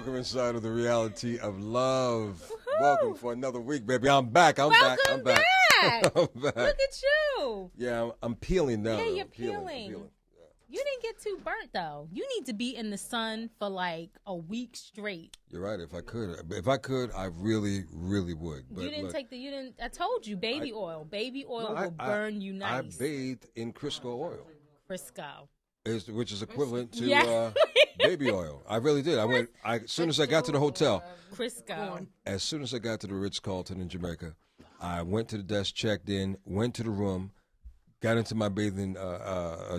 Welcome inside of the reality of love. Woo-hoo. Welcome for another week, baby. I'm back. I'm back. I'm back. I'm back. Look at you. Yeah, I'm peeling now. Yeah, you're peeling. Yeah. You didn't get too burnt though. You need to be in the sun for like a week straight. You're right. If I could, I really, really would. But you didn't take the. You didn't. I told you, baby oil. Baby oil will burn you nice. I bathed in Crisco oil. Crisco. Which is equivalent to baby oil. I really did. As soon as I got to the hotel. Crisco. As soon as I got to the Ritz-Carlton in Jamaica, I went to the desk, checked in, went to the room, got into my bathing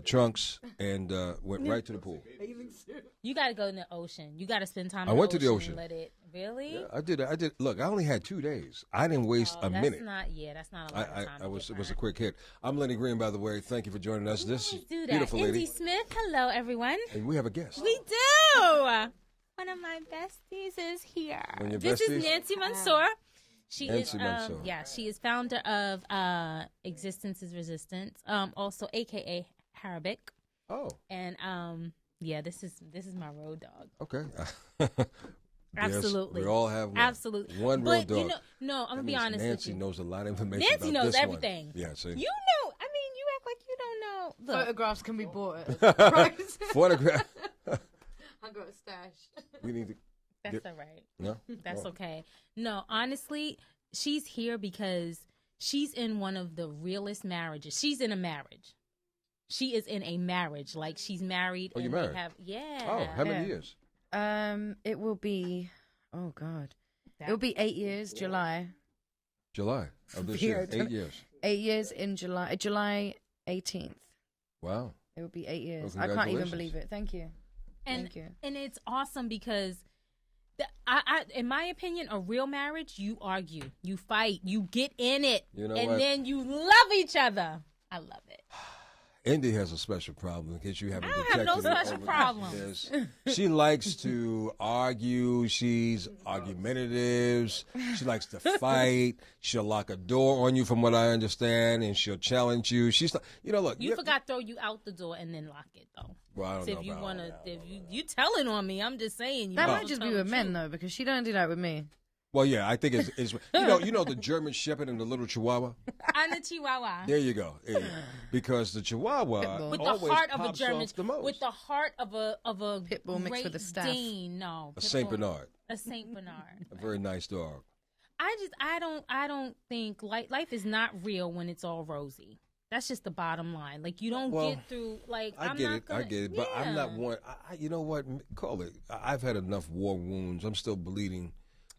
trunks, and went right to the pool. You got to go in the ocean. You got to spend time in the ocean. I went to the ocean. Let it, really? Yeah, I did. Look, I only had 2 days. I didn't waste a minute. That's not a lot of time. It was a quick hit. I'm Lenny Green, by the way. Thank you for joining us. This beautiful Indy lady. Smith. Hello, everyone. And we have a guest. We do. One of my besties is here. This is Nancy Mansour. She is founder of Existence is Resistance, also AKA Arabic. Oh. And this is my road dog. Okay. Absolutely. We all have one. Absolutely. One road dog. I'm gonna be honest Nancy with you. knows a lot of information. Nancy about knows this everything. One. Yeah, see. You know, I mean, you act like you don't know. Look. Photographs can be bought. Photograph. I got a stash. We need to. That's all right. No? That's okay. No, honestly, she's here because she's in one of the realest marriages. She's in a marriage. She is in a marriage. Like, she's married. Oh, you're married? Yeah. How many years? It will be, oh, God. It will be 8 years, July. July of this year. 8 years. 8 years in July 18th. Wow. It will be 8 years. Well, I can't even believe it. Thank you. Thank you. And it's awesome because, in my opinion, a real marriage, you argue, you fight, you get in it, then you love each other. I love it. Indy has a special problem in case you haven't detected it. I have no special problems. She likes to argue. She's argumentative. She likes to fight. She'll lock a door on you, from what I understand, and she'll challenge you. She's, look. You forgot to throw you out the door and then lock it, though. Well, I don't know. If you telling on me, I'm just saying. That might just be with men, though, because she don't do that with me. Well, yeah, I think it's the German Shepherd and the little Chihuahua. And the Chihuahua. There you go. Because the Chihuahua with the always heart of a pops German, off the most. with the heart of a pit bull mixed with a staff. Dane. No, a Saint Bernard. A Saint Bernard. A very nice dog. I don't think life is not real when it's all rosy. That's just the bottom line. Like, you don't get through. Like, I get it, but I'm not one. You know what? Call it. I've had enough war wounds. I'm still bleeding.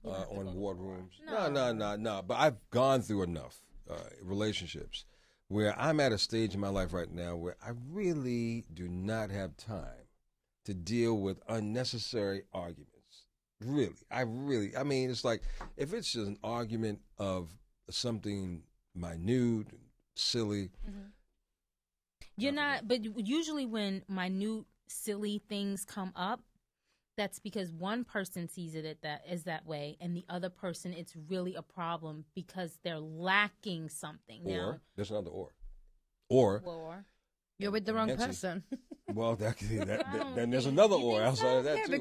On war rooms. No. But I've gone through enough relationships where I'm at a stage in my life right now where I really do not have time to deal with unnecessary arguments. Really. I mean, it's like, if it's just an argument of something minute, silly. Mm-hmm. You're not, but usually when minute, silly things come up, that's because one person sees it as that way, and the other person, it's really a problem because they're lacking something. Or there's another or you're with the wrong person. Well, then there's another or outside of that too.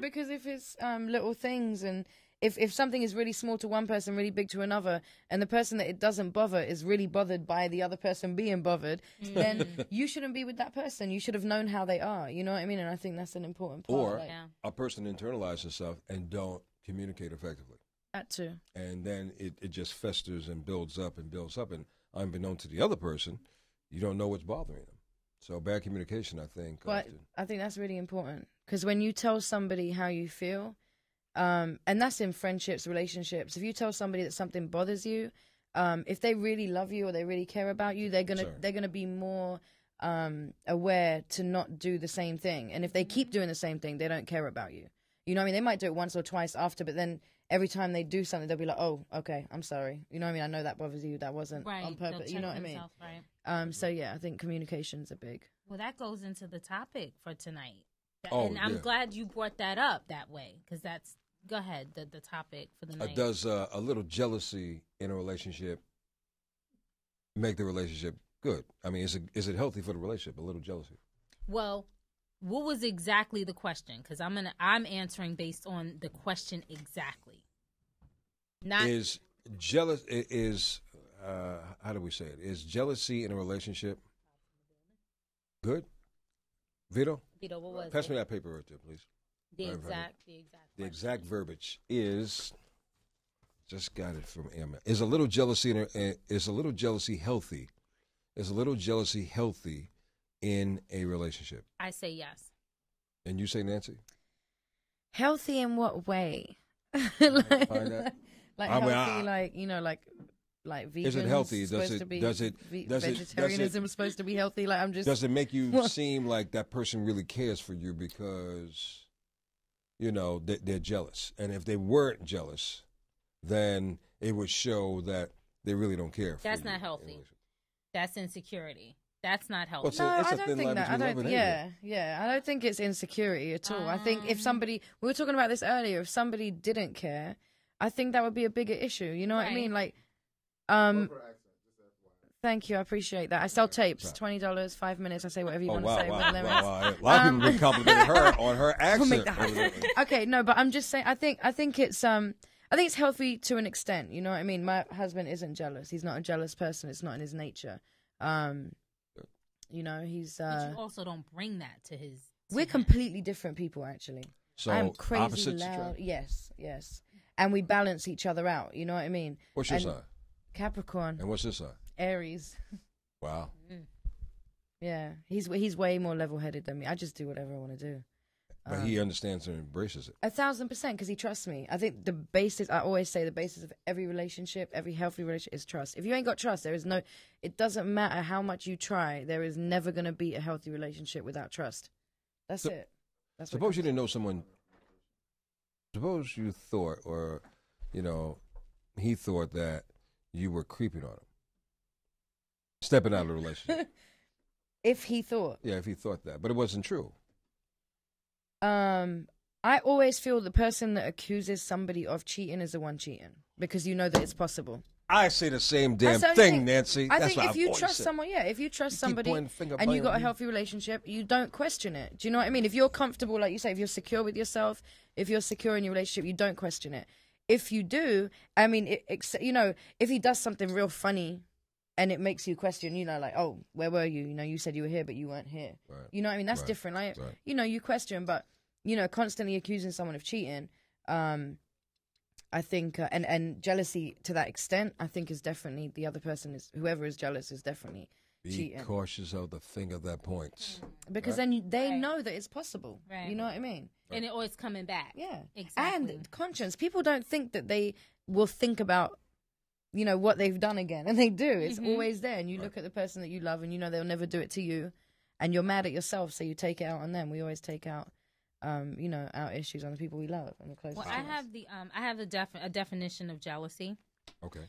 Because if it's little things, and if something is really small to one person, really big to another, and the person that it doesn't bother is really bothered by the other person being bothered, then you shouldn't be with that person. You should have known how they are. You know what I mean? And I think that's an important part. Or a person internalizes herself and don't communicate effectively. That too. And then it just festers and builds up, and unbeknown to the other person, you don't know what's bothering them. So bad communication, I think. But I think that's really important, because when you tell somebody how you feel, and that's in friendships, relationships. If you tell somebody that something bothers you, if they really love you or they really care about you, they're gonna be more aware to not do the same thing. And if they keep doing the same thing, they don't care about you. You know what I mean? They might do it once or twice after, but then every time they do something, they'll be like, "Oh, okay, I'm sorry." You know what I mean? I know that bothers you. That wasn't on purpose. You know what I mean? Right. So yeah, I think communications are big. Well, that goes into the topic for tonight. And I'm glad you brought that up that way, because that's, go ahead, the topic for the night. Does a little jealousy in a relationship make the relationship good? I mean, is it healthy for the relationship, a little jealousy? Well, what was exactly the question? Because I'm answering based on the question exactly. Not is jealous is how do we say it? Is jealousy in a relationship good? Vito, what was pass it? me that paper right there, please. The exact verbiage is. Just got it from Emma. Is a little jealousy healthy? Is a little jealousy healthy in a relationship? I say yes. And you say, Nancy? Healthy in what way? Find that? Healthy, like vegan. Is it healthy? Vegetarianism is supposed to be healthy? Like I'm just. Does it make you seem like that person really cares for you because, they're jealous? And if they weren't jealous, then it would show that they really don't care. That's not healthy. That's insecurity. That's not healthy. No, I don't think that. I don't think it's insecurity at all. I think if somebody, we were talking about this earlier, if somebody didn't care, I think that would be a bigger issue. You know what I mean? Like, thank you, I appreciate that. I sell tapes, $20, 5 minutes. I say whatever you want to say. Wow. A lot of people been complimenting her on her accent. Okay, no, but I'm just saying. I think it's healthy to an extent. You know what I mean? My husband isn't jealous. He's not a jealous person. It's not in his nature. He's. But you also don't bring that to his. We're completely different people, actually. So I'm crazy opposites loud. attract. Yes, and we balance each other out. You know what I mean? What's your sign? Capricorn. And what's this sign? Aries. Wow. Yeah, he's way more level-headed than me. I just do whatever I want to do. But he understands and embraces it. 1,000%, because he trusts me. I think the basis, I always say, the basis of every relationship, every healthy relationship is trust. If you ain't got trust, it doesn't matter how much you try, there is never going to be a healthy relationship without trust. That's it. Suppose you didn't know someone, suppose you thought, or, he thought that you were creeping on him. Stepping out of the relationship. If he thought. Yeah, if he thought that. But it wasn't true. I always feel the person that accuses somebody of cheating is the one cheating, because you know that it's possible. I say the same damn thing, Nancy. I think if you trust someone, if you trust somebody and you got a healthy relationship, you don't question it. Do you know what I mean? If you're comfortable, like you say, if you're secure with yourself, if you're secure in your relationship, you don't question it. If you do, I mean, if he does something real funny and it makes you question, like, oh, where were you? You said you were here, but you weren't here. Right. You know what I mean? That's different. Like, you question, but, constantly accusing someone of cheating, I think, and jealousy to that extent, I think is definitely, the other person whoever is jealous is definitely cheating. Be cautious of the finger that points. Because then they know that it's possible. Right. You know what I mean? And it always coming back. Yeah. Exactly. And conscience. People don't think that they will think about, what they've done again. And they do. It's always there. And you look at the person that you love and they'll never do it to you. And you're mad at yourself, so you take it out on them. We always take out, our issues on the people we love and the closest. Well, I have a definition of jealousy. Okay.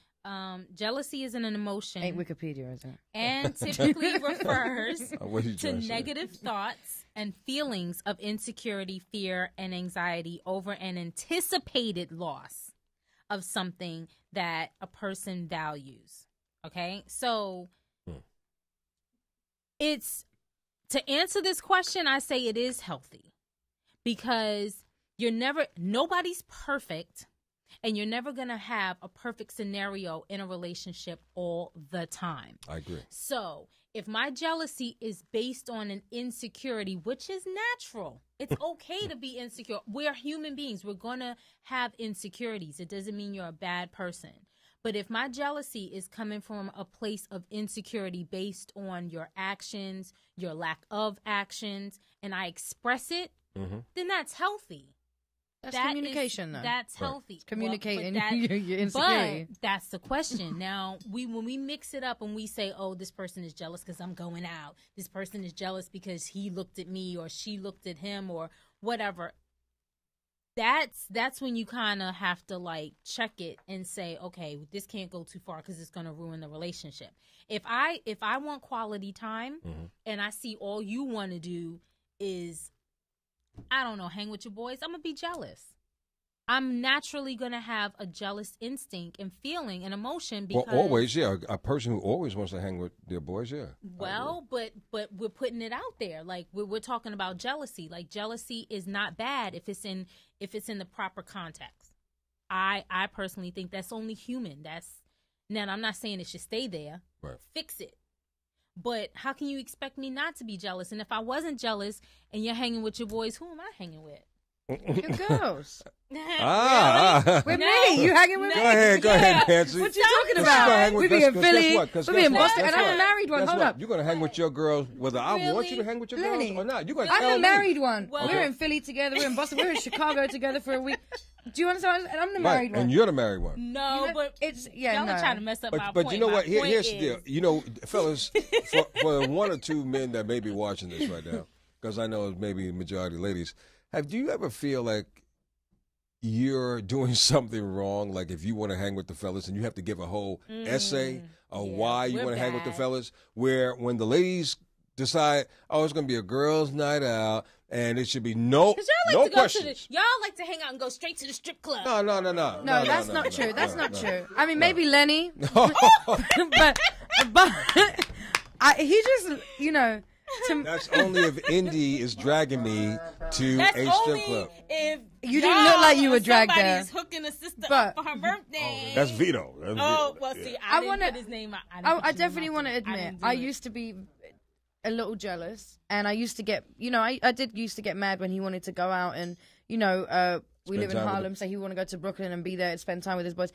Jealousy is an emotion. Ain't Wikipedia, is it? And typically refers to negative thoughts and feelings of insecurity, fear, and anxiety over an anticipated loss of something that a person values. Okay? So to answer this question, I say it is healthy, because nobody's perfect. And you're never going to have a perfect scenario in a relationship all the time. I agree. So if my jealousy is based on an insecurity, which is natural, it's okay to be insecure. We're human beings. We're going to have insecurities. It doesn't mean you're a bad person. But if my jealousy is coming from a place of insecurity based on your actions, your lack of actions, and I express it, then that's healthy. That's communication, though. That's healthy. It's communicating your insecurity. But that's the question. Now, when we mix it up and we say, oh, this person is jealous because I'm going out. This person is jealous because he looked at me or she looked at him or whatever. That's when you kind of have to, check it and say, okay, this can't go too far because it's going to ruin the relationship. If I want quality time and I see all you want to do is, I don't know, hang with your boys, I'm going to be jealous. I'm naturally going to have a jealous instinct and feeling and emotion because always, yeah. A person who always wants to hang with their boys, yeah. Well, but we're putting it out there. Like we're talking about jealousy. Like jealousy is not bad if it's in the proper context. I personally think that's only human. Now I'm not saying it should stay there. Right. Fix it. But how can you expect me not to be jealous? And if I wasn't jealous and you're hanging with your boys, who am I hanging with? Your girls. With me. You hanging with me? Go ahead, Nancy. What you talking about? We be in Philly. We be in Boston. And I'm a married one. Hold up. You're going to hang with your girls whether I want you to hang with your Lenny, girls or not. You're going to I'm tell a me. married one. Well, we're in Philly together. We're in Boston. We're in Chicago together for a week. Do you understand? And I'm the married one. And you're the married one. No, but y'all are trying to mess up my point. But you know what? Here's the is, deal. You know, fellas, for one or two men that may be watching this right now, because I know maybe the majority ladies, do you ever feel like you're doing something wrong? Like if you want to hang with the fellas and you have to give a whole essay of why you want to hang with the fellas, where when the ladies decide, oh, it's going to be a girls' night out, and it should be no questions. Y'all like to hang out and go straight to the strip club. No, that's not true. That's not true. I mean, maybe Lenny, but he just, That's only if Indy is dragging me to a strip club. If you didn't look like you were dragged there. Somebody's hooking a sister up for her birthday. That's Vito. See, I didn't put his name out. I definitely want to admit, I used to be a little jealous, and I used to get, I did used to get mad when he wanted to go out and, we live in Harlem, so he would want to go to Brooklyn and be there and spend time with his boys.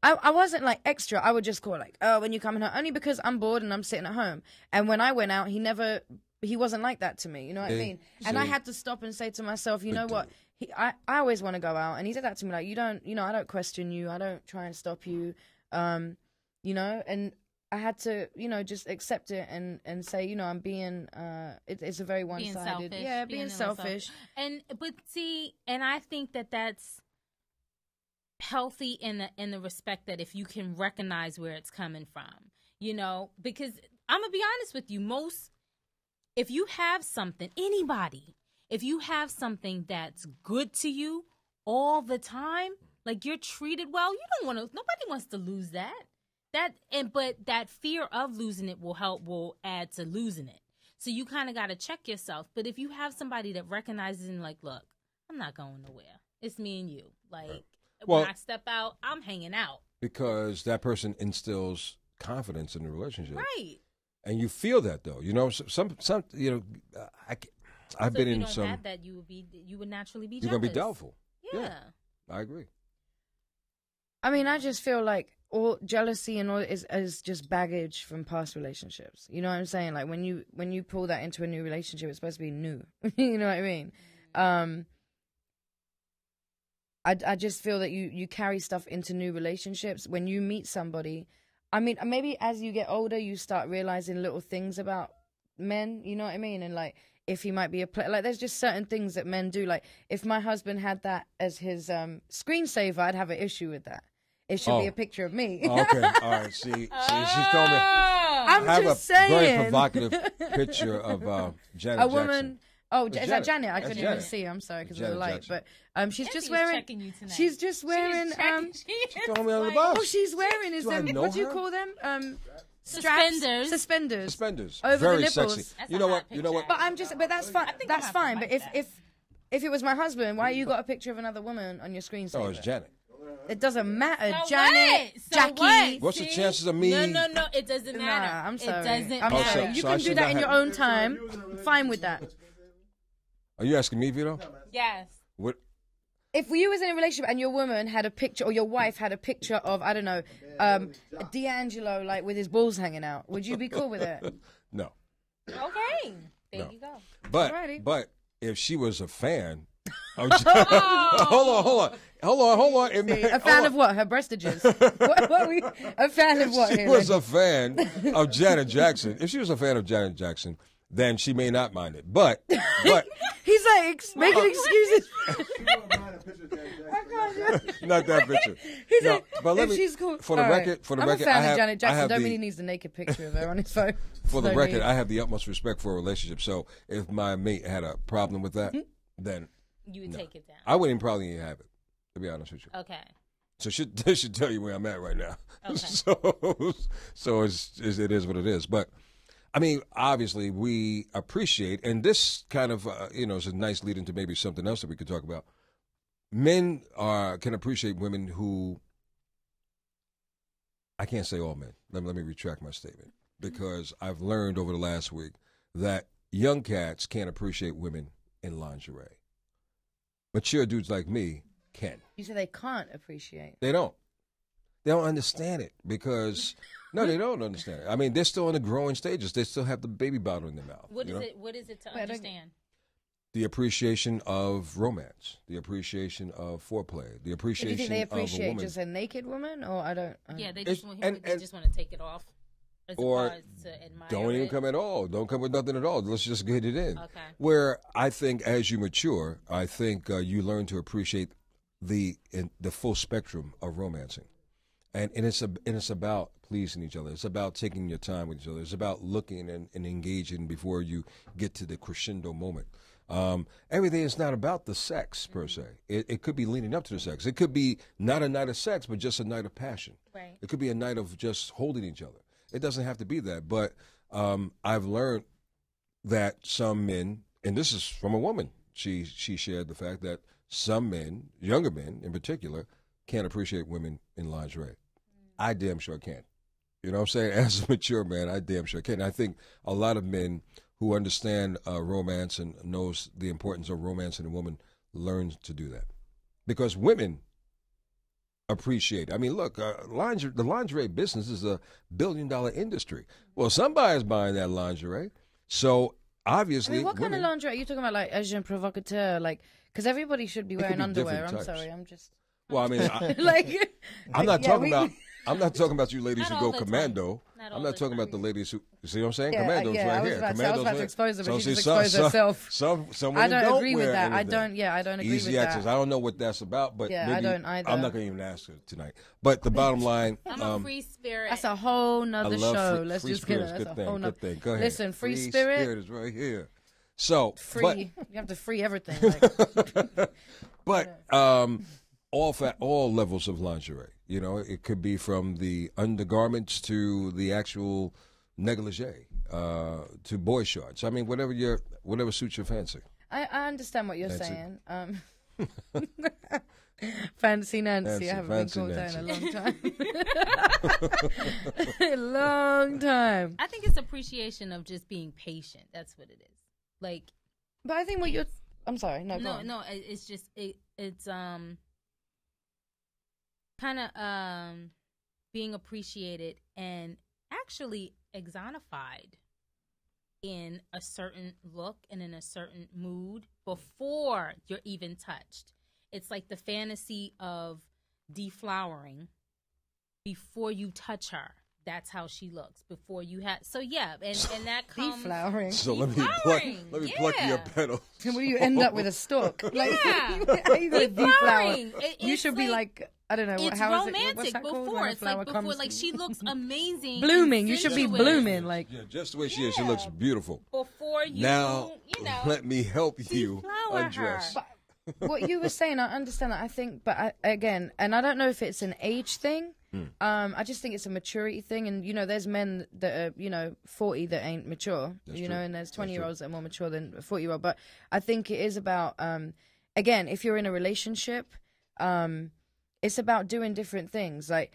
I wasn't like extra. I would just call like, oh, when you coming home, only because I'm bored and I'm sitting at home. And when I went out, he wasn't like that to me. You know what I mean? And I had to stop and say to myself, you know what? I always want to go out, and he said that to me, like, I don't question you. I don't try and stop you. And I had to, just accept it and say, I'm being, it's a very one-sided. Being selfish. And I think that—that's healthy in the respect that if you can recognize where it's coming from, because I'm gonna be honest with you, if you have something, if you have something that's good to you all the time, like you're treated well, nobody wants to lose that. But that fear of losing it will add to losing it. So you kind of got to check yourself. But if you have somebody that recognizes and like, look, I'm not going nowhere. It's me and you. Like, when I step out, I'm hanging out. Because that person instills confidence in the relationship. Right. And you feel that though. I've been in some. Have that, you would naturally be jealous. You're going to be doubtful. Yeah. I agree. I mean, I just feel like all jealousy and all is just baggage from past relationships. You know what I'm saying? Like when you pull that into a new relationship, it's supposed to be new. You know what I mean? I just feel that you carry stuff into new relationships. When you meet somebody, I mean, maybe as you get older, you start realizing little things about men. You know what I mean? And like, if he might be like, there's just certain things that men do. Like, if my husband had that as his screensaver, I'd have an issue with that. It should be a picture of me. Okay, all right. See, she told me. I'm just saying. I have a very provocative picture of Janet a woman. Jackson. Oh, is that Janet? I couldn't even see. I'm sorry because of the light. Jackson. But she's just wearing. She's just wearing. She told me on the box. Oh, she's wearing is them. What do you call them? Straps? Suspenders. Over very the nipples. Sexy. You know what? But that's fine. That's fine. But if it was my husband, why you got a picture of another woman on your screensaver? Oh, it's Janet. It doesn't matter, So Janet, what? Jackie. What's the chances of me? No, it doesn't matter. Nah, I'm sorry. It doesn't I'm matter. sorry. You can do that in your own time. Fine with that. Are you asking me, Vito? Yes. What? If you was in a relationship and your woman had a picture, or your wife had a picture of, I don't know, D'Angelo, like with his balls hanging out, would you be cool with it? No. Okay. There you go. But if she was a fan. Hold on. A fan of what? Her breastages? A fan of what? She was a fan of Janet Jackson. If she was a fan of Janet Jackson, then she may not mind it. But he's like making excuses. Not that picture. He's no, like, but let if me, she's cool. For the record, I'm a fan of Janet Jackson. Don't mean he needs a naked picture of her on his phone. For the record, I have the utmost respect for a relationship. So if my mate had a problem with that, then you would take it down. I wouldn't probably even have it. To be honest with you. Okay. So this should tell you where I'm at right now. Okay. So it is what it is. But I mean, obviously, we appreciate, and this kind of is a nice lead into maybe something else that we could talk about. Men can appreciate women who, I can't say all men. Let me retract my statement, because I've learned over the last week that young cats can't appreciate women in lingerie. Mature dudes like me can. You say they can't appreciate. They don't. They don't understand it because, no, they don't understand it. I mean, they're still in the growing stages. They still have the baby bottle in their mouth. What is it to understand? The appreciation of romance, the appreciation of foreplay, the appreciation of a woman. Do you think they appreciate just a naked woman, or I don't? Yeah, they just want to take it off. Or don't even come at all. Don't come with nothing at all. Let's just get it in. Okay. Where I think as you mature, I think you learn to appreciate the full spectrum of romancing, and it's about pleasing each other. It's about taking your time with each other. It's about looking and engaging before you get to the crescendo moment. Everything is not about the sex per se. It could be leading up to the sex. It could be not a night of sex, but just a night of passion. Right. It could be a night of just holding each other. It doesn't have to be that. But I've learned that some men, and this is from a woman, she shared the fact that some men, younger men in particular, can't appreciate women in lingerie. I damn sure can. You know what I'm saying? As a mature man, I damn sure can. I think a lot of men who understand romance and knows the importance of romance in a woman learns to do that. Because women appreciate it. I mean, look, the lingerie business is a billion-dollar industry. Well, somebody's buying that lingerie. So, obviously, what kind of lingerie? Are you talking about, like, agent provocateur? Like, because everybody should be wearing underwear. I'm sorry, I'm just... Well, I mean, I'm not talking about you ladies who go commando. I'm not talking about the ladies who, you see what I'm saying? Commandos right here. I was about to expose her, but she just exposed herself. Some I don't agree with that. Anything. I don't agree Easy with access. that. I don't know what that's about, but yeah, maybe, I don't either. I'm not going to even ask her tonight. But the bottom line. I'm a free spirit. That's a whole nother show. Let's free just get it. That's a whole nother thing. Go ahead. Listen, free spirit. Free spirit is right here. So. Free. You have to free everything. But all levels of lingerie. You know, it could be from the undergarments to the actual negligee, to boy shorts. I mean, whatever suits your fancy. I understand what you're saying. Fancy Nancy. I haven't been called that in a long time. A long time. I think it's appreciation of just being patient. That's what it is. Like, but I think what you're. I'm sorry. No. No. It's just it's kind of being appreciated and actually exonified in a certain look and in a certain mood before you're even touched. It's like the fantasy of deflowering before you touch her. That's how she looks before you have. So yeah, and that comes deflowering. So let me pluck your petals. And will you end up with a stalk? Like, yeah, how you gonna deflower? You should be like, I don't know. It's how romantic is it? before. It's like before, like she looks amazing, blooming. You should be blooming, like just the way she is. She looks beautiful. Before you, now, let me help you undress. But what you were saying, I understand that. I think, but again, and I don't know if it's an age thing. I just think it's a maturity thing, and there's men that are 40 that ain't mature, and there's 20-year-olds that are more mature than a 40-year-old. But I think it is about, again, if you're in a relationship, it's about doing different things. Like,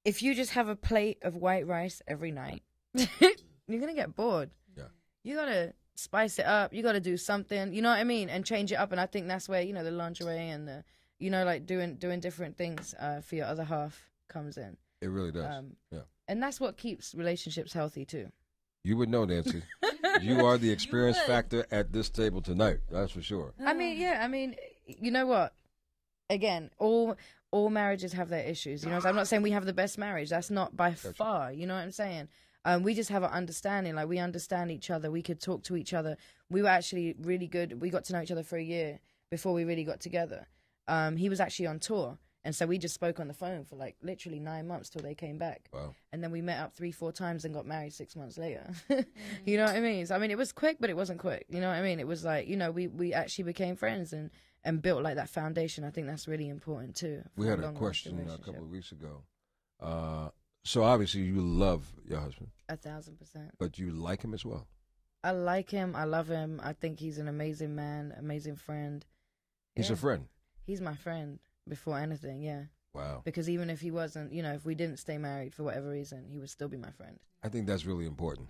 if you just have a plate of white rice every night, you're gonna get bored. Yeah, you gotta spice it up. You gotta do something. You know what I mean? And change it up. And I think that's where the lingerie and the like doing different things for your other half comes in. It really does. Yeah. And that's what keeps relationships healthy too. You would know, Nancy. You are the experience factor at this table tonight. That's for sure. I mean, yeah. I mean, you know what? Again, all marriages have their issues. So I'm not saying we have the best marriage. That's not by far. You know what I'm saying? We just have an understanding. Like, we understand each other. We could talk to each other. We were actually really good. We got to know each other for a year before we really got together. He was actually on tour. And so we just spoke on the phone for like literally 9 months till they came back. Wow. And then we met up 3-4 times and got married 6 months later. You know what I mean? So, I mean, it was quick, but it wasn't quick. You know what I mean? It was like, we actually became friends and and built like that foundation. I think that's really important too. We had a question a couple of weeks ago. So obviously you love your husband. 1,000%. But you like him as well. I like him. I love him. I think he's an amazing man, amazing friend. He's a friend. He's my friend before anything. Yeah. Wow. Because even if he wasn't, if we didn't stay married for whatever reason, he would still be my friend. I think that's really important.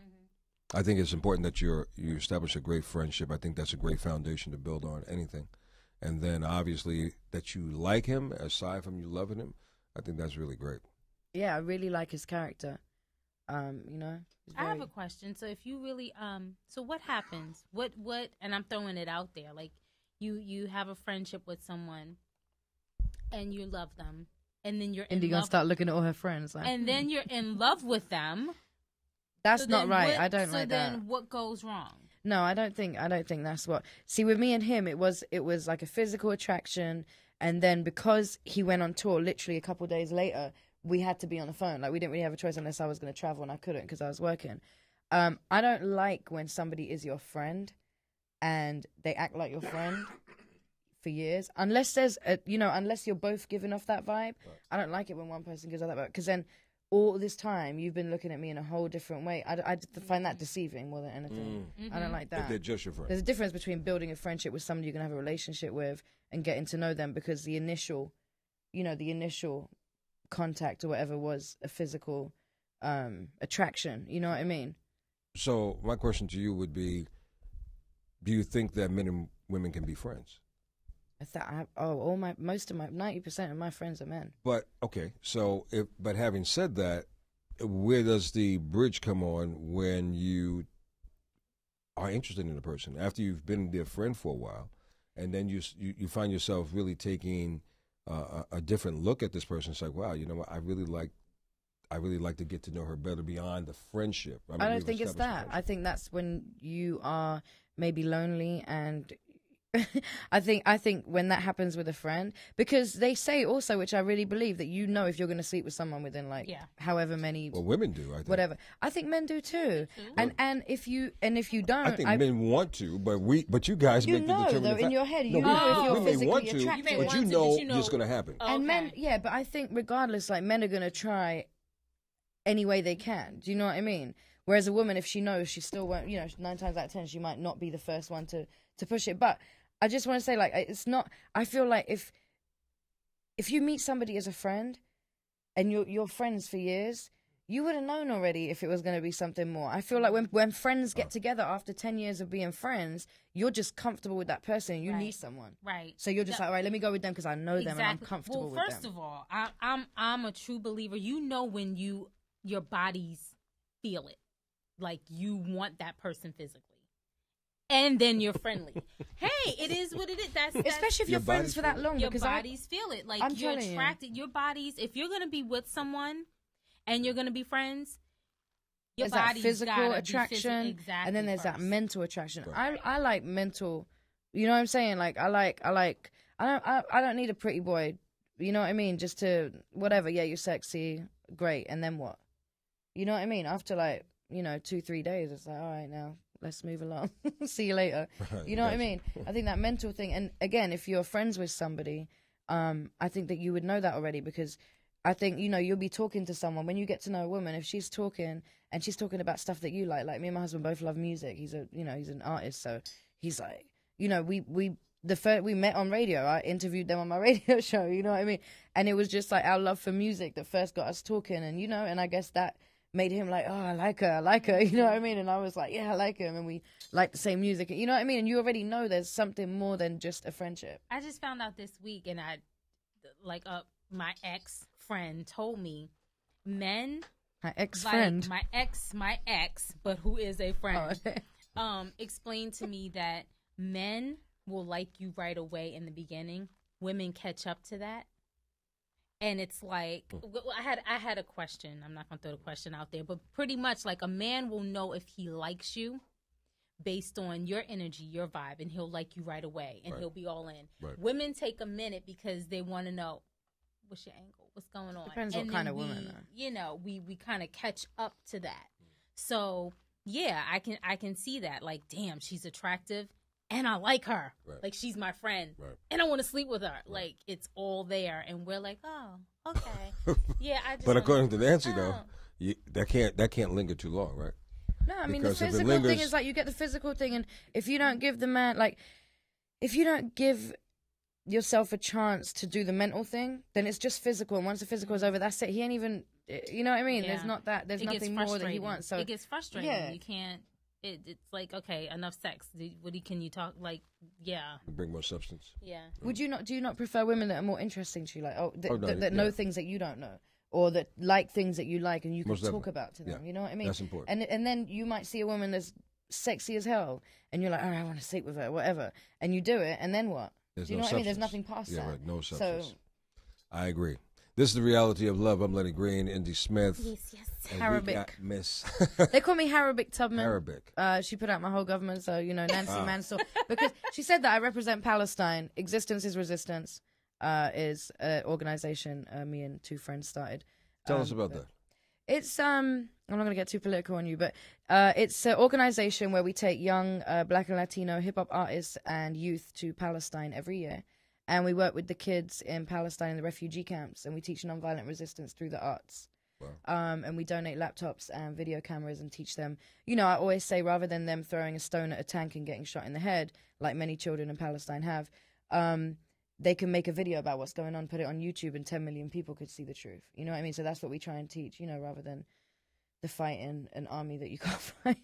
I think it's important that you establish a great friendship. I think that's a great foundation to build on anything. And then obviously that you like him, aside from you loving him, I think that's really great. Yeah, I really like his character. I have a question. So if you really, so what happens? What, and I'm throwing it out there, like you have a friendship with someone and you love them, and then you're Indy gonna start looking at all her friends, like, and then you're in love with them. That's not right. I don't like that. So then what goes wrong? No, I don't think that's what. See, with me and him, it was like a physical attraction, and then because he went on tour, literally a couple of days later, we had to be on the phone. Like, we didn't really have a choice unless I was going to travel, and I couldn't because I was working. I don't like when somebody is your friend and they act like your friend for years, unless there's unless you're both giving off that vibe. Right. I don't like it when one person gives off that vibe, because then all this time you've been looking at me in a whole different way. I find that deceiving more than anything. I don't like that. If they're just your friend. There's a difference between building a friendship with somebody you're gonna have a relationship with and getting to know them, because the initial contact or whatever was a physical attraction. You know what I mean? So my question to you would be, do you think that men and women can be friends? Most of my 90% of my friends are men. But okay, so but having said that, where does the bridge come on when you are interested in a person after you've been their friend for a while, and then you find yourself really taking a different look at this person? It's like, wow, you know what, I really like to get to know her better beyond the friendship. I don't think it's that. I think that's when you are maybe lonely, and I think when that happens with a friend, because they say also, which I really believe, that if you're going to sleep with someone within however many. Well, women do. I think. Whatever. I think men do too. And if you don't, I think men want to, but you guys make the determination. Though in your head, if you're physically attracted, but you know it's going to happen. Okay. And men, but I think regardless, like, men are going to try any way they can. Do you know what I mean? Whereas a woman, if she knows, she still won't. 9 times out of 10, she might not be the first one to push it. But I just want to say, like, it's not. I feel like if you meet somebody as a friend, and you're friends for years, you would have known already if it was going to be something more. I feel like when friends get together after 10 years of being friends, you're just comfortable with that person. You need someone, right? So you're just like, all right, let me go with them because I know them and I'm comfortable with them. First of all, I'm a true believer. When your bodies feel it, like you want that person physically. And then you're friendly. Hey, it is what it is. That's especially if you're friends for that long. Your bodies feel it. Like, you're attracted. Your bodies. If you're gonna be with someone, and you're gonna be friends, your body's that physical attraction, exactly, and then there's first. That mental attraction. Right. I like mental. You know what I'm saying? Like, I don't need a pretty boy. You know what I mean? Just to whatever. Yeah, you're sexy, great, and then what? You know what I mean? After 2-3 days, it's like, all right, now let's move along. See you later. You know what I mean? I think that mental thing. And again, if you're friends with somebody, I think that you would know that already, because I think, you'll be talking to someone. When you get to know a woman, if she's talking and she's talking about stuff that you like me and my husband both love music. He's an artist. So he's like, we met on radio. I interviewed them on my radio show. You know what I mean? And it was just like our love for music that first got us talking. And, and I guess that made him like, oh, I like her, you know what I mean? And I was like, yeah, I like him, and we like the same music, you know what I mean? And you already know there's something more than just a friendship. I just found out this week, and my ex-friend told me, men, my ex-friend, my ex, but who is a friend, explained to me that men will like you right away in the beginning. Women catch up to that. And it's like, I had a question. I'm not going to throw the question out there, but pretty much like a man will know if he likes you based on your energy, your vibe, and he'll like you right away, and he'll be all in. Right. Women take a minute because they want to know, what's your angle? What's going on? Depends what kind of woman, though. We kind of catch up to that. So, yeah, I can see that. Like, damn, she's attractive. and I like her. Right. Like, she's my friend. Right. And I want to sleep with her. Right. Like, it's all there. And we're like, oh, okay. Yeah, I just But according to Nancy, oh. though, that can't linger too long, right? No, I mean, Because the if it physical lingers- thing is like you get the physical thing, and if you don't give the man, like, if you don't give yourself a chance to do the mental thing, then it's just physical. And once the physical is over, that's it. He ain't even, you know what I mean? Yeah. There's not that. There's It gets nothing more that he frustrating. wants. So it gets frustrating. Yeah. You can't. It's like, okay, enough sex. Can you talk? Like, yeah, Bring more substance. yeah. would you not? Do you not prefer women that are more interesting to you, like that yeah. know things that you don't know, or that like things that you like and you can Most talk definitely. about to them? Yeah. You know what I mean? That's important. And then you might see a woman that's sexy as hell, and you're like, all right, I want to sleep with her, whatever, and you do it, and then what? There's Do you no know what I mean? There's substance. nothing past Yeah, that. right. No substance. So I agree. This is the reality of love. I'm Lenny Green, Indy Smith. Yes. And Arabic. we got Miss they call me Arabic Tubman. Arabic. She put out my whole government, so Nancy Mansour, because she said that I represent Palestine. Existence is Resistance is an organization me and two friends started. Tell us about that. It's I'm not going to get too political on you, but it's an organization where we take young Black and Latino hip hop artists and youth to Palestine every year, and we work with the kids in Palestine in the refugee camps, and we teach nonviolent resistance through the arts. Wow. And we donate laptops and video cameras and teach them. I always say, rather than them throwing a stone at a tank and getting shot in the head, like many children in Palestine have, they can make a video about what's going on, put it on YouTube, and 10 million people could see the truth. You know what I mean? So that's what we try and teach, rather than the fight in an army that you can't fight.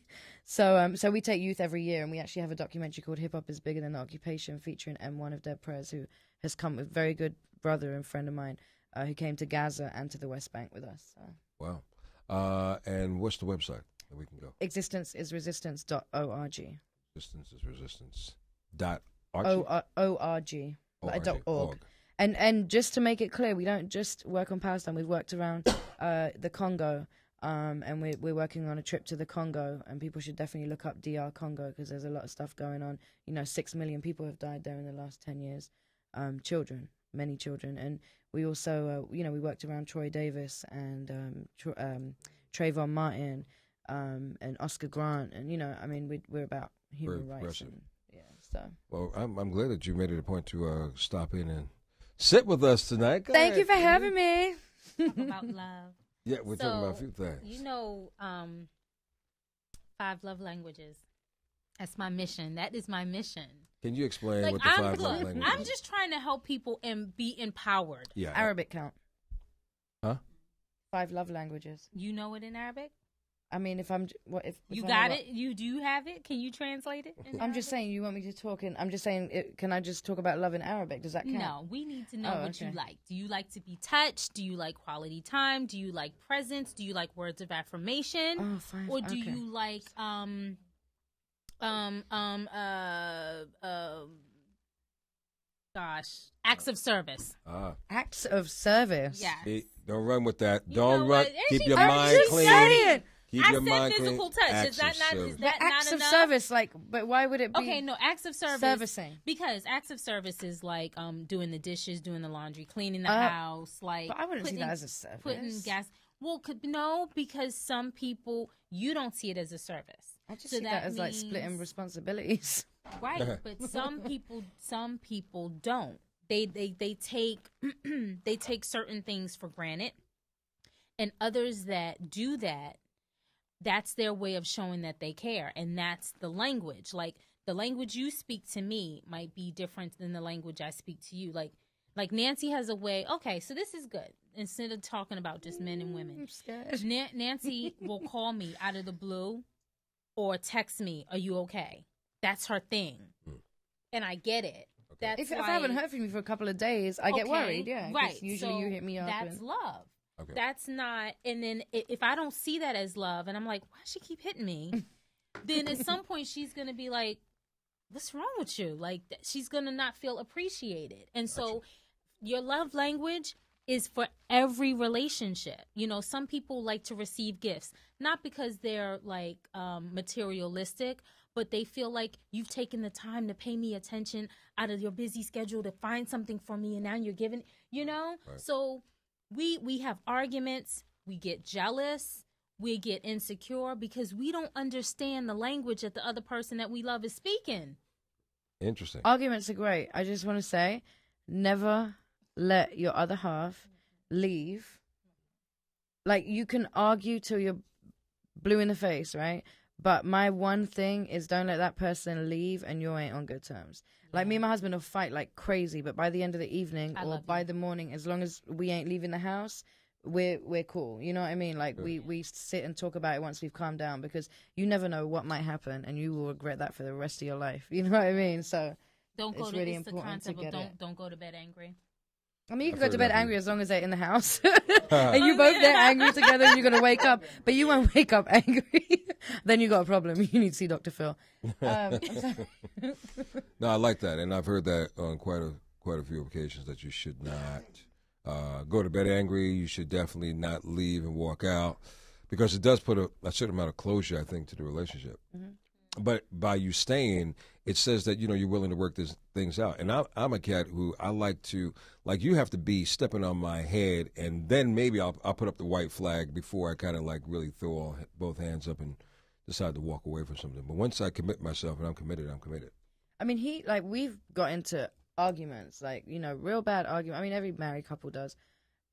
So we take youth every year, and we actually have a documentary called Hip Hop is Bigger Than the Occupation, featuring M1 of Dead Prez, who has come with a very good brother and friend of mine, who came to Gaza and to the West Bank with us. So. Wow. And what's the website that we can go? Existenceisresistance.org. Existence is Resistance. .org. O-R-G. Like .org. And just to make it clear, we don't just work on Palestine. We've worked around the Congo, and we're working on a trip to the Congo. And people should definitely look up DR Congo, because there's a lot of stuff going on. 6 million people have died there in the last 10 years. Children, many children. And we also, we worked around Troy Davis and Trayvon Martin and Oscar Grant. And, we're about human rights. And, so. Well, I'm glad that you made it a point to stop in and sit with us tonight. Thank you for having me. Talk about love. Yeah, we're talking about a few things. 5 love languages. That's my mission. That is my mission. Can you explain what the 5 love languages I'm just trying to help people and be empowered. Yeah. Arabic count. Huh? 5 love languages. You know it in Arabic? I mean, if you got it? You do have it? Can you translate it? I'm just saying, you want me to talk in, I'm just saying, can I just talk about love in Arabic? Does that count? No, we need to know what you like. Do you like to be touched? Do you like quality time? Do you like presents? Do you like words of affirmation? Oh, fine. Or do you like acts of service? Acts of service. Yes. Hey, don't run with that. You don't know run. what? Keep your I'm mind just clean. saying. Keep I your said mind physical clean. touch. Is that not Acts of enough? service, but why would it be? Okay, no, acts of service. Servicing. Because acts of service is like doing the dishes, doing the laundry, cleaning the house, like. But I wouldn't see that as a service. Putting gas. Well, no, because some people, you don't see it as a service. I just see that as like splitting responsibilities. Right, but some people don't. They take they take certain things for granted, and others that do that, that's their way of showing that they care, and that's the language. Like the language you speak to me might be different than the language I speak to you. Like Nancy has a way. Okay, so this is good. Instead of talking about just men and women, I'm scared. Nancy will call me out of the blue, or text me, "Are you okay?" That's her thing, and I get it. Okay. That's If I haven't heard from you for a couple of days, I get worried. Yeah, right. Usually you hit me up. That's love. Okay. That's not. And then if I don't see that as love, and I'm like, why does she keep hitting me? Then at some point she's gonna be like, what's wrong with you? Like she's gonna not feel appreciated. And so your love language is for every relationship. Some people like to receive gifts, not because they're like materialistic, but they feel like you've taken the time to pay me attention out of your busy schedule to find something for me, and now you're giving, Right. So we have arguments, we get jealous, we get insecure because we don't understand the language that the other person that we love is speaking. Interesting. Arguments are great. I just want to say, never let your other half leave. Like, you can argue till you're blue in the face, right? But my one thing is, don't let that person leave and you ain't on good terms. Like, me and my husband will fight like crazy, but by the end of the evening or by the morning, as long as we ain't leaving the house, we're cool. You know what I mean? Like, we sit and talk about it once we've calmed down, because you never know what might happen and you will regret that for the rest of your life. You know what I mean? So it's really important to get it. Don't go to bed angry. I mean, you can go to bed angry as long as they're in the house. And you both there angry together, and you're going to wake up. But you won't wake up angry. Then you got a problem. You need to see Dr. Phil. No, I like that. And I've heard that on quite a few occasions, that you should not go to bed angry. You should definitely not leave and walk out, because it does put a certain amount of closure, I think, to the relationship. Mm-hmm. But by you staying, it says that, you're willing to work these things out. And I'm a cat who I like to, like, you have to be stepping on my head, and then maybe I'll put up the white flag before I kind of like really throw both hands up and decide to walk away from something. But once I commit myself and I'm committed, I'm committed. I mean, we've got into arguments, like, real bad argument. I mean, every married couple does.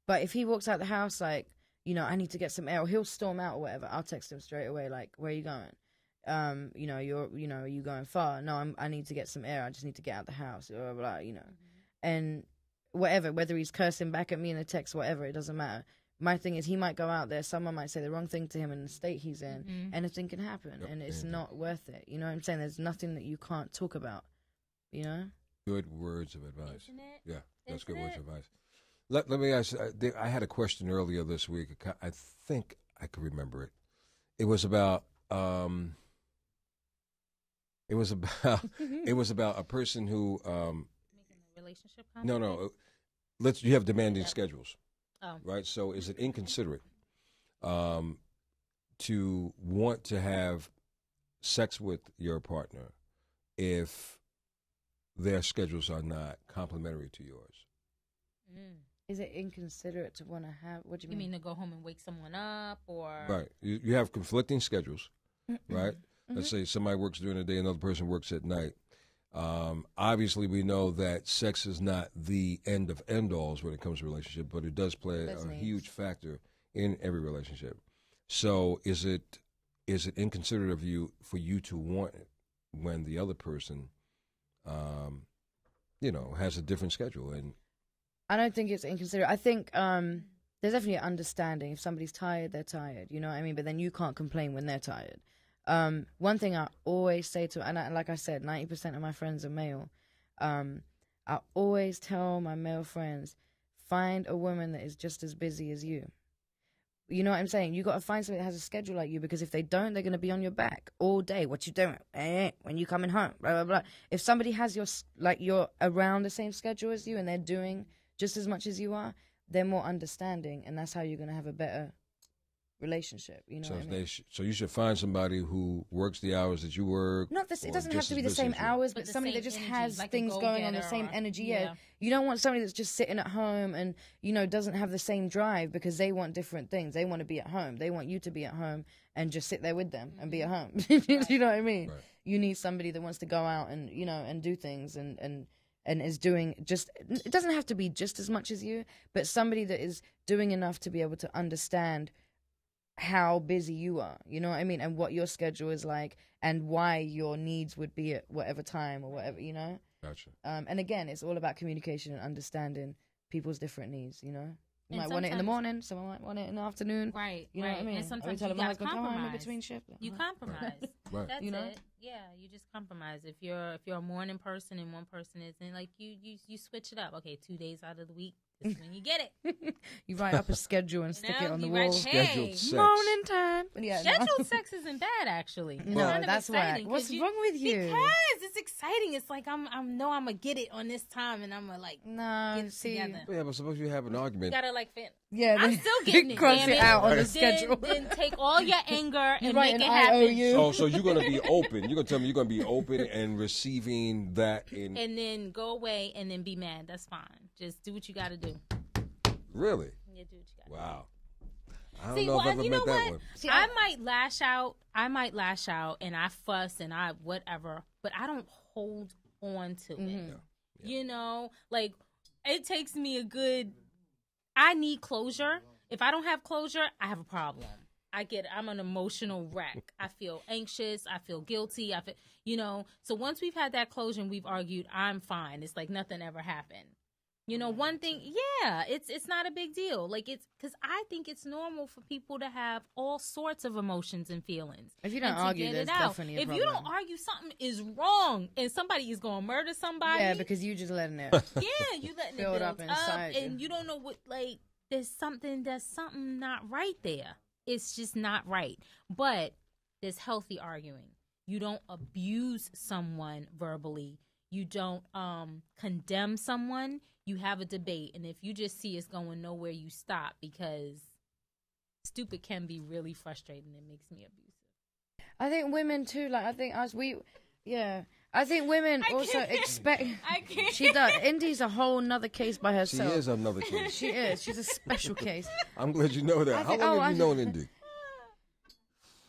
But if he walks out the house like, I need to get some air, or he'll storm out or whatever, I'll text him straight away, like, where are you going? Are you going far? No, I need to get some air. I just need to get out the house, blah, blah, blah. And whether he's cursing back at me in a text, whatever, it doesn't matter. My thing is, he might go out there, someone might say the wrong thing to him in the state he's in, anything can happen, and it's not worth it. You know what I'm saying? There's nothing that you can't talk about, Good words of advice. Isn't it? Yeah, that's good words of advice. Let me ask, I had a question earlier this week. I think I could remember it. It was about a person who making a relationship complicated? No. You have demanding schedules. Oh. Right? So is it inconsiderate to want to have sex with your partner if their schedules are not complementary to yours? Is it inconsiderate to want to have? What do you mean? You mean to go home and wake someone up, or right? You have conflicting schedules, right? Let's say somebody works during the day, another person works at night. Obviously, we know that sex is not the end of end-alls when it comes to relationship, but it does play a huge factor in every relationship. So is it inconsiderate of you for you to want it when the other person, has a different schedule? And I don't think it's inconsiderate. I think there's definitely an understanding. If somebody's tired, they're tired. You know what I mean? But then you can't complain when they're tired. One thing I always say and like I said, 90% of my friends are male. I always tell my male friends, find a woman that is just as busy as you. You know what I'm saying? You got to find somebody that has a schedule like you, because if they don't, they're going to be on your back all day. What you doing? When you coming home? Blah, blah, blah. If somebody has you're around the same schedule as you and they're doing just as much as you are, they're more understanding, and that's how you're going to have a better relationship. You know what I mean? So you should find somebody who works the hours that you work. Not this. It doesn't have to be the same hours, but somebody that just has like things going on, the same energy. Yeah. You don't want somebody that's just sitting at home and doesn't have the same drive, because they want different things. They want to be at home. They want you to be at home and just sit there with them and be at home. You know what I mean? Right. You need somebody that wants to go out and and do things and is doing just. It doesn't have to be just as much as you, but somebody that is doing enough to be able to understand how busy you are, you know what I mean, and what your schedule is like, and why your needs would be at whatever time or whatever, Gotcha. And again, it's all about communication and understanding people's different needs. You might want it in the morning, someone might want it in the afternoon. Right. You know what I mean? And sometimes you got to compromise. In between shifts. You compromise. Right. That's it. Yeah, you just compromise. If you're a morning person and one person isn't, like you switch it up. Okay, 2 days out of the week, this is when you get it. You write up a schedule and stick it on the wall. Scheduled sex. Morning time. Yeah, scheduled sex isn't bad, actually. No, that's whack. What's wrong with you? Because it's exciting. It's like I'm gonna get it on this time, and I'm gonna get it together. Yeah, but suppose you have an argument. You gotta fit. Yeah, I'm still getting it. Cross it out on the schedule. Then take all your anger and make it happen. So you're gonna be open. You're gonna tell me you're gonna be open and receiving that, and then go away and then be mad. That's fine. Just do what you gotta do. Really? Yeah, do what you gotta do. Wow. I don't know if I've ever met that one. See, I might lash out. And I fuss and I whatever, but I don't hold on to it. Mm-hmm. You know, like it takes me I need closure. If I don't have closure, I have a problem. I'm an emotional wreck. I feel anxious. I feel guilty. So once we've had that closure and we've argued, I'm fine. It's like nothing ever happened. You know, one thing, it's not a big deal. Like because I think it's normal for people to have all sorts of emotions and feelings. If you don't argue, there's definitely a problem. If you don't argue, something is wrong, and somebody is going to murder somebody. Yeah, because you just letting it. Yeah, you letting it build up inside you. and you don't know what. Like, there's something not right there. It's just not right. But there's healthy arguing. You don't abuse someone verbally. You don't condemn someone. You have a debate. And if you just see it's going nowhere, you stop, because stupid can be really frustrating. It makes me abusive. I think women too, like, I think women also expect. I can't. She does. Indy's a whole nother case by herself. She is another case. She is. She's a special case. I'm glad you know that. How long have you known Indy?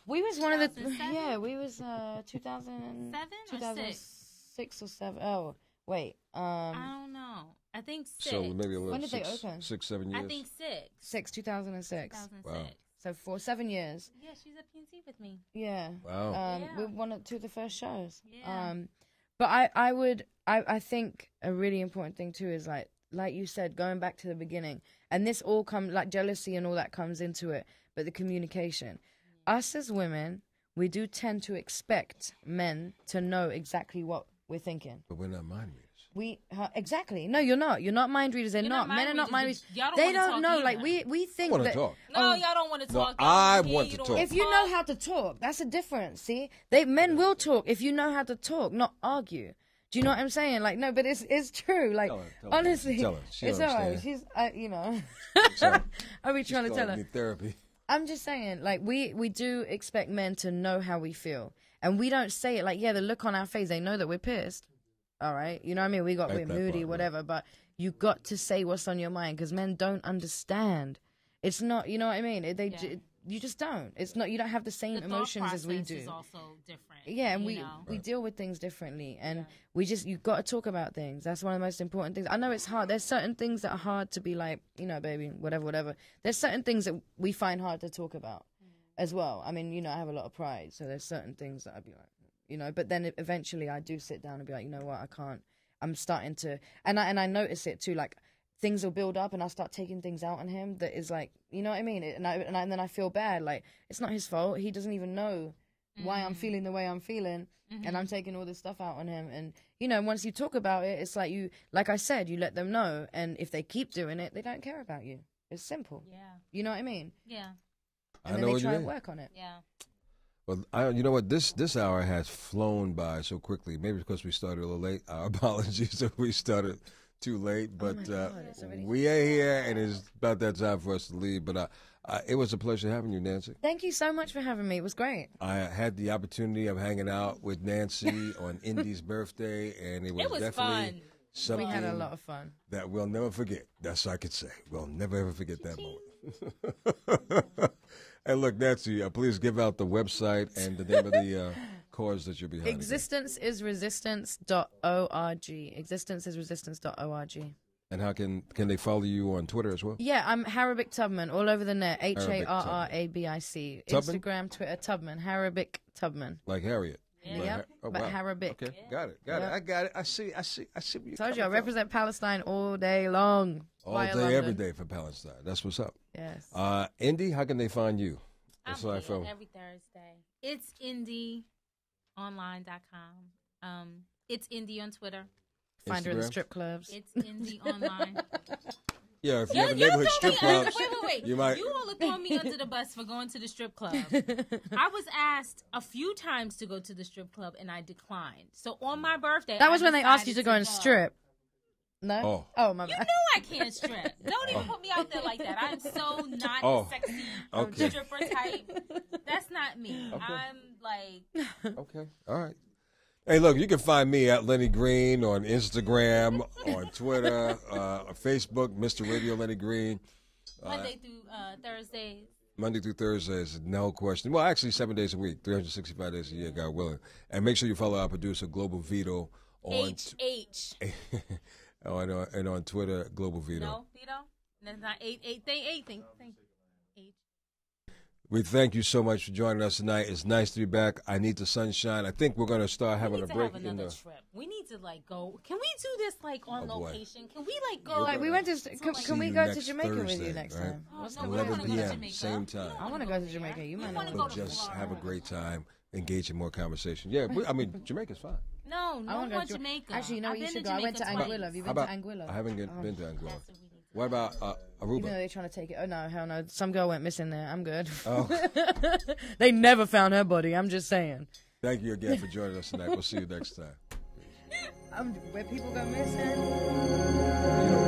We was one of the. Yeah, we was 2007, 2006 or 7. Oh, wait. I don't know. I think 6. So maybe a little. When did they open? 6, 7 years. I think 6. 2006. Wow. So 7 years. Yeah, she's at PNC with me. Yeah. Wow. We won 2 of the first shows. Yeah. But I think a really important thing too is like you said, going back to the beginning, and this all comes, like jealousy and all that comes into it, but the communication. Us as women, we do tend to expect men to know exactly what we're thinking. But we're not mind readers. Exactly. No, you're not. You're not mind readers. They're not. Men are not mind readers. They don't know. Like we think that. Talk. No, y'all don't want to talk. I want to talk. If you know how to talk, that's a difference. See, men will talk if you know how to talk, not argue. Do you know what I'm saying? Like, no, but it's true. Like, honestly, tell her. It's alright. She's, you know, I'll be trying to tell her. Therapy. I'm just saying, like, we do expect men to know how we feel, and we don't say it like, the look on our face, they know that we're pissed. All right, you know what I mean? We're moody, whatever, but you got to say what's on your mind, because men don't understand. It's not, you know what I mean? You just don't. It's not. You don't have the same emotions as we do. Is also different. Yeah, and we deal with things differently, and you've got to talk about things. That's one of the most important things. I know it's hard. There's certain things that are hard to be like, baby, whatever. There's certain things that we find hard to talk about as well. I mean, I have a lot of pride, so there's certain things that I'd be like, but then eventually I do sit down and be like, you know what, I can't. I'm starting to, and I notice it too, like. Things will build up, and I'll start taking things out on him that is like, you know what I mean? And then I feel bad. Like, it's not his fault. He doesn't even know why I'm feeling the way I'm feeling, and I'm taking all this stuff out on him. And, once you talk about it, it's like I said, you let them know. And if they keep doing it, they don't care about you. It's simple. Yeah. You know what I mean? Yeah. And then they try and work on it. Yeah. Well, you know what? This hour has flown by so quickly. Maybe because we started a little late. Our apologies if we started too late, but we are here, and it's about that time for us to leave. But it was a pleasure having you, Nancy. Thank you so much for having me. It was great. I had the opportunity of hanging out with Nancy on Indy's birthday, and it was definitely fun. Something we had a lot of fun that we'll never forget. That's all I could say. We'll never ever forget that moment. And look, Nancy, please give out the website and the name of the cause that you're behind. Existenceisresistance.org. Existenceisresistance.org. And how can they follow you on Twitter as well? Yeah, I'm Harabic Tubman all over the net. HARRABIC. Instagram, Twitter, Tubman. Harabic Tubman. Like Harriet. Yeah, but Harabic. Okay, got it. I got it. I see. Told you, I represent Palestine all day long. All day, every day for Palestine. That's what's up. Yes. Indy, how can they find you? I'm every Thursday. It's IndyOnline.com. It's Indy on Twitter. Find her in the strip clubs. It's Indy Online. Yeah, if you have a neighborhood strip club, wait. You might. You all are throwing me under the bus for going to the strip club. I was asked a few times to go to the strip club, and I declined. So on my birthday, that was when they asked you to go and strip. No? Oh, my bad. You know I can't strip. Don't even put me out there like that. I'm so not the sexy stripper type. That's not me. Okay. I'm like... Okay, all right. Hey, look, you can find me at Lenny Green on Instagram, on Twitter, Facebook, Mr. Radio Lenny Green. Monday through Thursdays. Monday through Thursdays, no question. Well, actually, 7 days a week, 365 days a year, God willing. And make sure you follow our producer, Global Vito, on H. and on Twitter, Global Vito. No, Vito? That's not 8 thing. H. We thank you so much for joining us tonight. It's nice to be back. I need the sunshine. I think we're going to start having a break. We need to have another trip. We need to go. Can we do this on location? Can we go? Like we went to. Can we go to Jamaica Thursday, with you next time? Oh, no, 11 p.m. Same time. I want to go to Jamaica. You might not. We'll just have a great time, engage in more conversation. Yeah, Jamaica's fine. No, I want Jamaica. Actually, you know what you should go? I went to Anguilla. Have you been to Anguilla? I haven't been to Anguilla. What about Aruba? Even though they're trying to take it. Oh, no, hell no. Some girl went missing there. I'm good. Oh. They never found her body. I'm just saying. Thank you again for joining us tonight. We'll see you next time. Where people go missing?